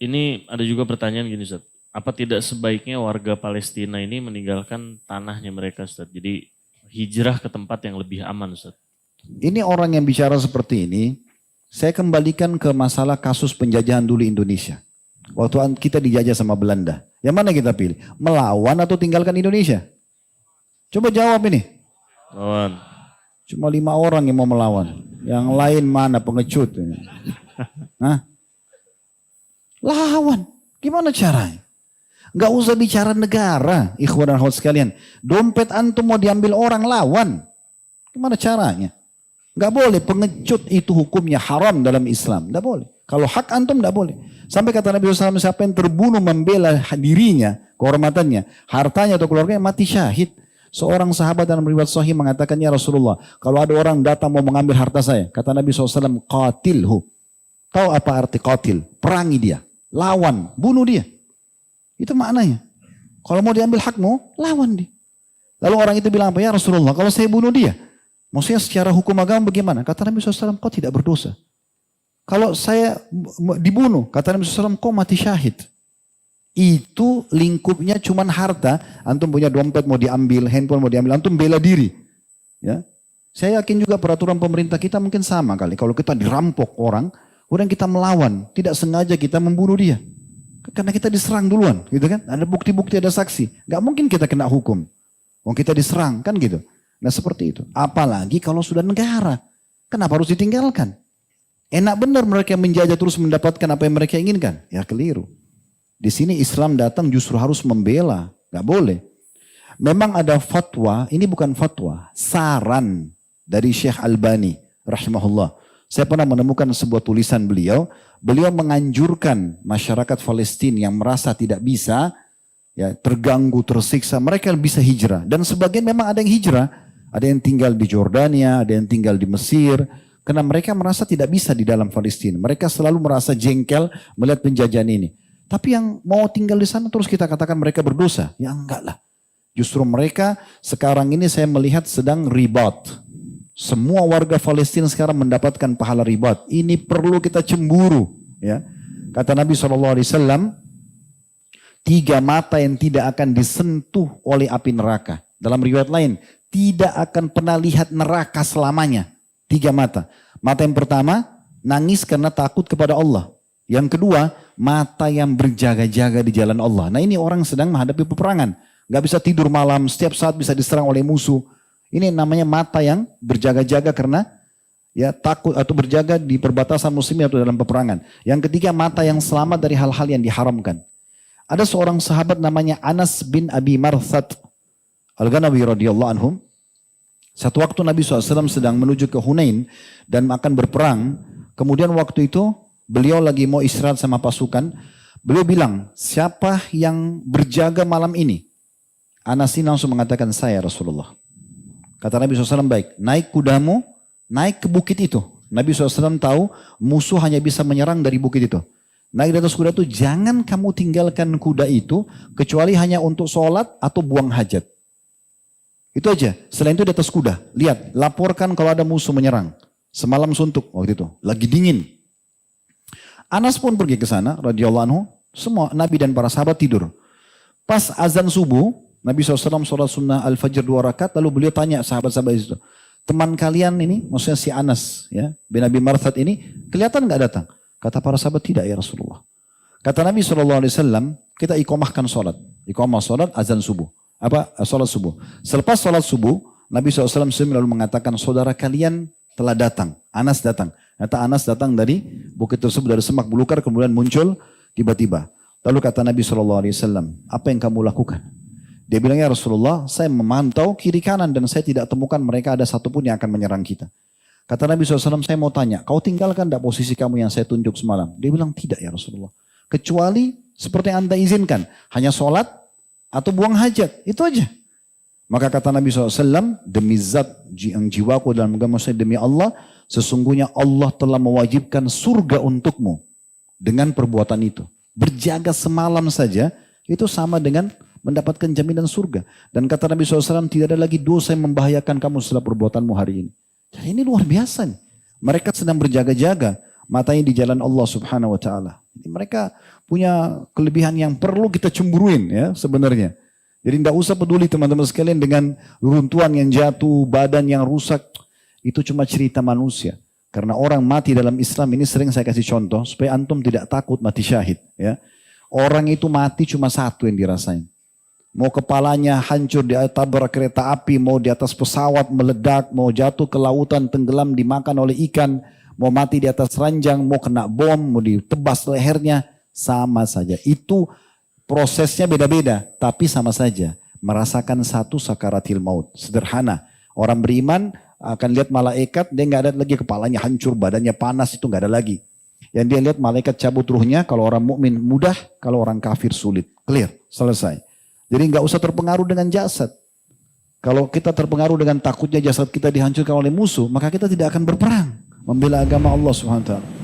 Ini ada juga pertanyaan gini Ustaz. Apa tidak sebaiknya warga Palestina ini meninggalkan tanahnya mereka Ustaz? Jadi hijrah ke tempat yang lebih aman Ustaz. Ini orang yang bicara seperti ini, saya kembalikan ke masalah kasus penjajahan dulu Indonesia. Waktu kita dijajah sama Belanda. Yang mana kita pilih? Melawan atau tinggalkan Indonesia? Coba jawab ini. Lawan. Cuma 5 orang yang mau melawan. Yang lain mana pengecut? Hah? Lawan. Gimana caranya? Gak usah bicara negara, ikhwan dan akhwat sekalian. Dompet antum mau diambil orang, lawan. Gimana caranya? Gak boleh, pengecut itu hukumnya haram dalam Islam. Gak boleh. Kalau hak antum gak boleh. Sampai kata Nabi SAW, siapa yang terbunuh membela dirinya, kehormatannya, hartanya atau keluarganya, mati syahid. Seorang sahabat dalam riwayat sahih mengatakan, ya Rasulullah, kalau ada orang datang mau mengambil harta saya, kata Nabi SAW, qatilhu. Tahu apa arti qatil? Perangi dia, lawan, bunuh dia. Itu maknanya. Kalau mau diambil hakmu, lawan dia. Lalu orang itu bilang apa? Ya Rasulullah, kalau saya bunuh dia, maksudnya secara hukum agama bagaimana? Kata Nabi SAW, kau tidak berdosa. Kalau saya dibunuh, kata Nabi SAW, kau mati syahid. Itu lingkupnya cuman harta. Antum punya dompet mau diambil, handphone mau diambil, antum bela diri. Ya, saya yakin juga peraturan pemerintah kita mungkin sama kali. Kalau kita dirampok orang, kemudian kita melawan, tidak sengaja kita membunuh dia. Karena kita diserang duluan, gitu kan? Ada bukti-bukti, ada saksi. Gak mungkin kita kena hukum. Wong kita diserang, kan gitu. Nah seperti itu. Apalagi kalau sudah negara. Kenapa harus ditinggalkan? Enak benar mereka menjajah terus mendapatkan apa yang mereka inginkan. Ya keliru. Di sini Islam datang justru harus membela. Gak boleh. Memang ada fatwa, ini bukan fatwa. Saran dari Syekh Albani rahimahullah. Saya pernah menemukan sebuah tulisan beliau. Beliau menganjurkan masyarakat Palestina yang merasa tidak bisa, ya, terganggu, tersiksa, mereka bisa hijrah. Dan sebagian memang ada yang hijrah. Ada yang tinggal di Jordania, ada yang tinggal di Mesir. Karena mereka merasa tidak bisa di dalam Palestina. Mereka selalu merasa jengkel melihat penjajahan ini. Tapi yang mau tinggal di sana terus kita katakan mereka berdosa. Ya enggak lah. Justru mereka sekarang ini saya melihat sedang ribat. Semua warga Palestina sekarang mendapatkan pahala ribat. Ini perlu kita cemburu. Ya. Kata Nabi SAW, 3 mata yang tidak akan disentuh oleh api neraka. Dalam riwayat lain, tidak akan pernah lihat neraka selamanya. 3 mata. Mata yang pertama, nangis karena takut kepada Allah. Yang kedua, mata yang berjaga-jaga di jalan Allah. Nah ini orang sedang menghadapi peperangan. Gak bisa tidur malam, setiap saat bisa diserang oleh musuh. Ini namanya mata yang berjaga-jaga karena ya takut atau berjaga di perbatasan muslimin atau dalam peperangan. Yang ketiga, mata yang selamat dari hal-hal yang diharamkan. Ada seorang sahabat namanya Anas bin Abi Marthad Al-Ghanawi radhiyallahu anhum. Satu waktu Nabi SAW sedang menuju ke Hunain dan akan berperang. Kemudian waktu itu beliau lagi mau istirahat sama pasukan. Beliau bilang, siapa yang berjaga malam ini? Anas ini langsung mengatakan, saya Rasulullah. Kata Nabi SAW, baik, naik kudamu, naik ke bukit itu. Nabi SAW tahu musuh hanya bisa menyerang dari bukit itu. Naik di atas kuda itu, jangan kamu tinggalkan kuda itu, kecuali hanya untuk sholat atau buang hajat. Itu aja. Selain itu di atas kuda. Lihat, laporkan kalau ada musuh menyerang. Semalam suntuk waktu itu. Lagi dingin. Anas pun pergi ke sana, radhiyallahu anhu. Semua Nabi dan para sahabat tidur. Pas azan subuh, Nabi SAW sholat sunnah al-fajr 2 rakaat. Lalu beliau tanya sahabat-sahabat itu. Teman kalian ini, maksudnya si Anas, ya, bin Abi Marthad ini, kelihatan gak datang? Kata para sahabat, tidak ya Rasulullah. Kata Nabi SAW, kita iqamahkan sholat. Iqamah sholat, azan subuh. Sholat subuh. Selepas sholat subuh, Nabi SAW lalu mengatakan, saudara kalian telah datang. Anas datang. Kata Anas datang dari bukit tersebut, dari semak belukar, kemudian muncul tiba-tiba. Lalu kata Nabi SAW, apa yang kamu lakukan? Dia bilang, ya Rasulullah, saya memantau kiri kanan dan saya tidak temukan mereka ada satupun yang akan menyerang kita. Kata Nabi SAW, saya mau tanya, kau tinggalkan tidak posisi kamu yang saya tunjuk semalam? Dia bilang, tidak ya Rasulullah. Kecuali seperti yang anda izinkan, hanya sholat atau buang hajat, itu aja. Maka kata Nabi SAW, demi zat yang jiwaku dalam agama saya, demi Allah, sesungguhnya Allah telah mewajibkan surga untukmu dengan perbuatan itu. Berjaga semalam saja, itu sama dengan mendapatkan jaminan surga. Dan kata Nabi SAW, tidak ada lagi dosa yang membahayakan kamu setelah perbuatanmu hari ini. Jadi ini luar biasa nih. Mereka sedang berjaga-jaga. matanya di jalan Allah Subhanahu wa taala. Jadi mereka punya kelebihan yang perlu kita cemburuin ya sebenarnya. Jadi tidak usah peduli teman-teman sekalian dengan runtuhan yang jatuh, badan yang rusak. Itu cuma cerita manusia. Karena orang mati dalam Islam ini sering saya kasih contoh supaya antum tidak takut mati syahid ya. Orang itu mati cuma satu yang dirasain. Mau kepalanya hancur di tabrak kereta api, mau di atas pesawat meledak, mau jatuh ke lautan tenggelam dimakan oleh ikan, mau mati di atas ranjang, mau kena bom, mau ditebas lehernya, sama saja. Itu prosesnya beda-beda, tapi sama saja. Merasakan satu sakaratil maut, sederhana. Orang beriman akan lihat malaikat, dia nggak ada lagi kepalanya hancur, badannya panas, itu nggak ada lagi. Yang dia lihat malaikat cabut ruhnya, kalau orang mukmin mudah, kalau orang kafir sulit. Clear, selesai. Jadi nggak usah terpengaruh dengan jasad. Kalau kita terpengaruh dengan takutnya jasad kita dihancurkan oleh musuh, maka kita tidak akan berperang membela agama Allah Subhanahu wa taala.